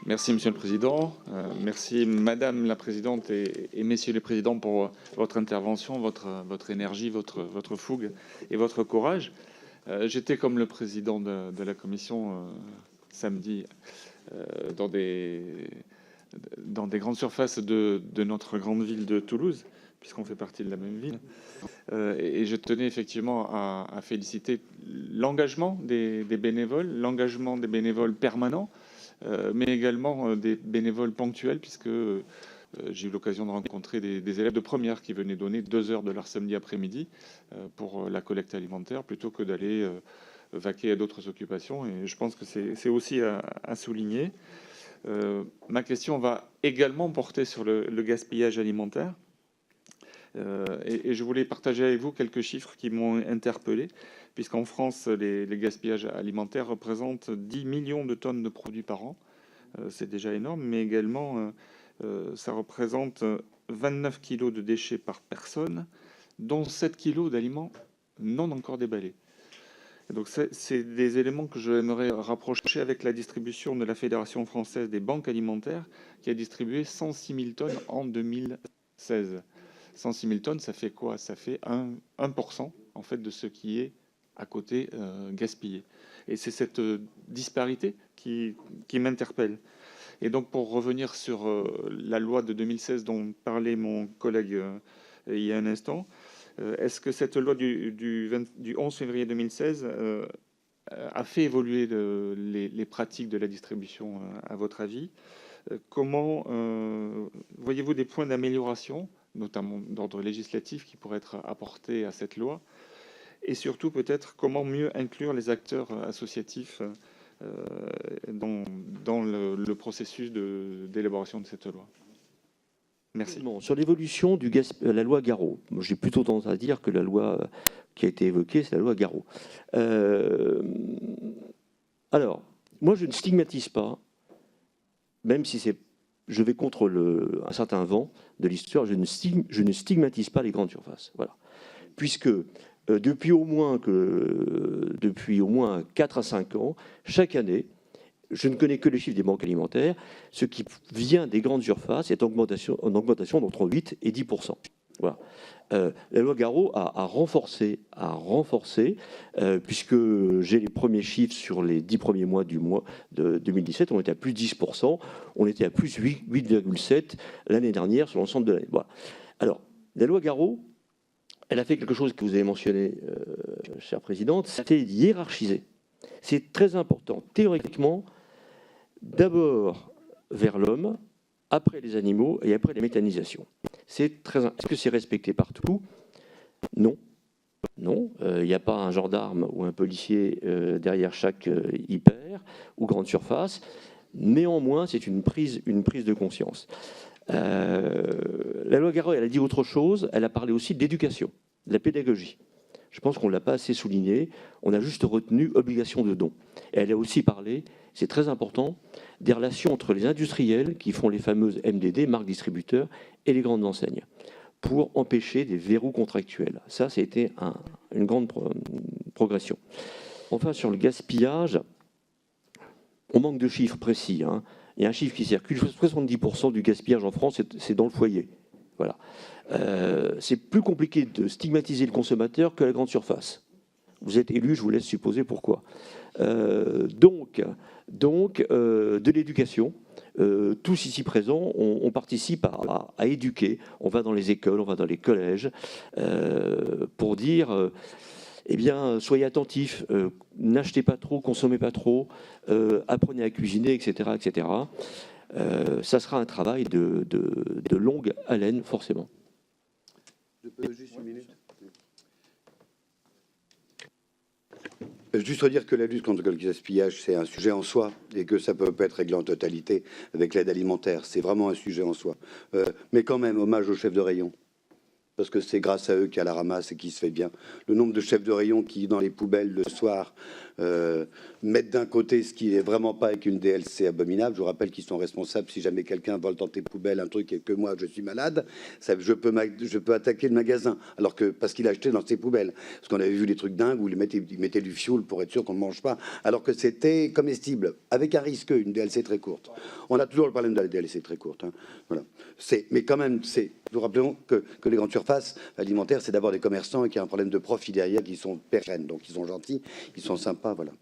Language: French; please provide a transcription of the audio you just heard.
Merci, Monsieur le Président. Merci, Madame la Présidente et Messieurs les Présidents pour votre intervention, votre énergie, votre fougue et votre courage. J'étais comme le Président de la Commission samedi dans des grandes surfaces de notre grande ville de Toulouse, puisqu'on fait partie de la même ville. Et je tenais effectivement à féliciter l'engagement des bénévoles, l'engagement des bénévoles permanents, mais également des bénévoles ponctuels, puisque j'ai eu l'occasion de rencontrer des élèves de première qui venaient donner 2 heures de leur samedi après-midi pour la collecte alimentaire, plutôt que d'aller vaquer à d'autres occupations. Et je pense que c'est aussi à souligner. Ma question va également porter sur le gaspillage alimentaire. Et je voulais partager avec vous quelques chiffres qui m'ont interpellé, puisqu'en France, les gaspillages alimentaires représentent 10 millions de tonnes de produits par an. C'est déjà énorme, mais également, ça représente 29 kilos de déchets par personne, dont 7 kilos d'aliments non encore déballés. Et donc, c'est des éléments que j'aimerais rapprocher avec la distribution de la Fédération française des banques alimentaires, qui a distribué 106 000 tonnes en 2016. 106 000 tonnes, ça fait quoi? Ça fait 1% en fait de ce qui est à côté gaspillé. Et c'est cette disparité qui m'interpelle. Et donc pour revenir sur la loi de 2016 dont parlait mon collègue il y a un instant, est-ce que cette loi du 11 février 2016 a fait évoluer les pratiques de la distribution à votre avis? Comment voyez-vous des points d'amélioration, notamment d'ordre législatif, qui pourraient être apportés à cette loi? Et surtout, peut-être, comment mieux inclure les acteurs associatifs dans le processus d'élaboration de cette loi? Merci. Sur l'évolution de la loi Garot, j'ai plutôt tendance à dire que la loi qui a été évoquée, c'est la loi Garot. Alors, moi, je ne stigmatise pas, même si je vais contre un certain vent de l'histoire, je ne stigmatise pas les grandes surfaces. Voilà. Puisque depuis au moins 4 à 5 ans, chaque année, je ne connais que les chiffres des banques alimentaires, ce qui vient des grandes surfaces est en augmentation d'entre 8 et 10%. Voilà. La loi Garot a renforcé, puisque j'ai les premiers chiffres sur les 10 premiers mois de 2017, on était à plus de 10%, on était à plus 8,7% l'année dernière sur l'ensemble de l'année. Voilà. Alors, la loi Garot, elle a fait quelque chose que vous avez mentionné, chère présidente, c'était hiérarchiser. C'est très important. Théoriquement, d'abord vers l'homme, après les animaux et après les méthanisations. Est-ce que c'est respecté partout? Non. Non. Il n'y a pas un gendarme ou un policier derrière chaque hyper ou grande surface. Néanmoins, c'est une prise de conscience. La loi Garot, elle a dit autre chose. Elle a parlé aussi d'éducation, de la pédagogie. Je pense qu'on ne l'a pas assez souligné. On a juste retenu obligation de don. Et elle a aussi parlé, c'est très important, des relations entre les industriels qui font les fameuses MDD, marques distributeurs, et les grandes enseignes, pour empêcher des verrous contractuels. Ça a été une grande progression. Enfin, sur le gaspillage, on manque de chiffres précis. Hein. Il y a un chiffre qui circule, 70% du gaspillage en France, c'est dans le foyer. Voilà. C'est plus compliqué de stigmatiser le consommateur que la grande surface. Vous êtes élu, je vous laisse supposer pourquoi. Donc, de l'éducation. Tous ici présents, on participe à éduquer. On va dans les écoles, on va dans les collèges pour dire, eh bien, soyez attentifs, n'achetez pas trop, consommez pas trop, apprenez à cuisiner, etc., etc. Ça sera un travail de longue haleine, forcément. Je peux juste une minute. Juste redire que la lutte contre le gaspillage, c'est un sujet en soi et que ça ne peut pas être réglé en totalité avec l'aide alimentaire. C'est vraiment un sujet en soi. Mais quand même, hommage aux chefs de rayon. Parce que c'est grâce à eux qu'il y a la ramasse et qui se fait bien. Le nombre de chefs de rayon qui, dans les poubelles le soir, mettre d'un côté ce qui est vraiment pas avec une DLC abominable. Je vous rappelle qu'ils sont responsables si jamais quelqu'un vole dans tes poubelles un truc et que moi je suis malade, je peux attaquer le magasin, alors que parce qu'il a acheté dans ses poubelles. Parce qu'on avait vu des trucs dingues où ils mettaient du fioul pour être sûr qu'on ne mange pas, alors que c'était comestible, avec un risque, une DLC très courte. On a toujours le problème de la DLC très courte. Hein. Voilà. Mais quand même, nous rappelons que les grandes surfaces alimentaires, c'est d'abord des commerçants et qu'il y a un problème de profit derrière qui sont pérennes. Donc ils sont gentils, ils sont sympas, voilà.